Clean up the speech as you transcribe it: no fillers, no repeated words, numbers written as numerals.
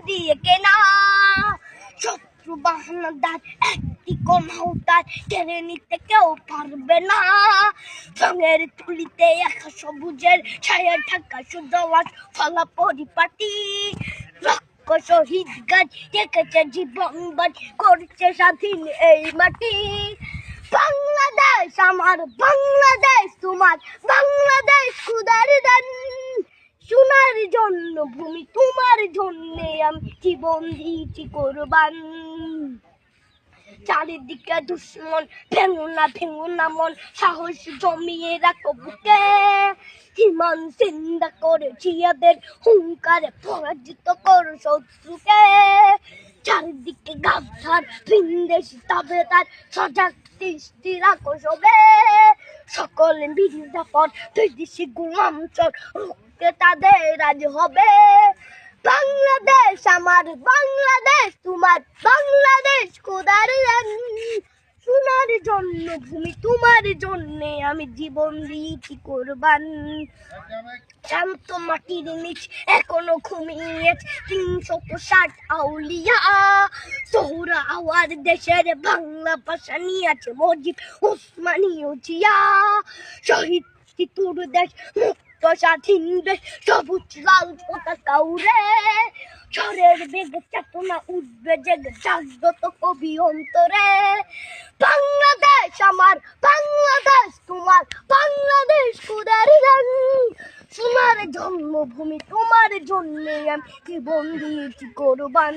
দিয়ে কেনা। শত্রু বাহানাদার একটি কোনাও তার কেড়ে নিতে কেউ পারবে না। রঙের তুলিতে একা সবুজের ছায়া ঢাকা সুজলাস ফলা পরিপাটি। লক্ষ শহীদ গাছ রেখেছে জীবন বাজ করছে স্বাধীন এই মাটি। বাংলাদেশ আমার, বাংলাদেশ তোমার, বাংলাদেশ খুদার দান। সোনার জন্য ভূমি তোমার জন্যে আমি জীবন দিয়েছি কোরবান। চারিদিকে দুশ্মন, ভেঙো না মন, সাহস জমিয়ে রাখো বুকে। হিমান চিন্তা করেছি এদের হুঙ্কারে পরাজিত করো শত্রুকে। চারিদিকে গাদ্দার ভিনদেশি তাবেদার সজাগ দৃষ্টি রাখো সবে। সকল মির্জাফর বিদেশি গোলাম চোর রুখতে তাদের আজ হবে। বাংলাদেশ আমার, বাংলাদেশ তোমার, বাংলাদেশ খোদার দান। সোনার জন্য ভূমি তোমার জন্যে আমি জীবন দিয়েছি কোরবান। শান্ত মাটির নিচ এখনো ঘুমিয়ে ৩৬০ আউলিয়া। তোহরা আওয়ার দেশের বাংলা ভাষা নিয়ে আছে মজিব ওসমানীয় জিয়া। শহীদ তোর দেশ মুক্ত স্বাধীন দেশ, সবুজ লাল পতাকা উড়ে। ঝড়ের বেগে চেতনা উঠবে জেগে জাগ্রত কবি অন্তরে। বাংলাদেশ আমার, বাংলাদেশ তোমার, বাংলাদেশ খোদার দান। সোনার জন্মভূমি তোমার জন্যে আমি জীবন দিয়েছি কোরবান।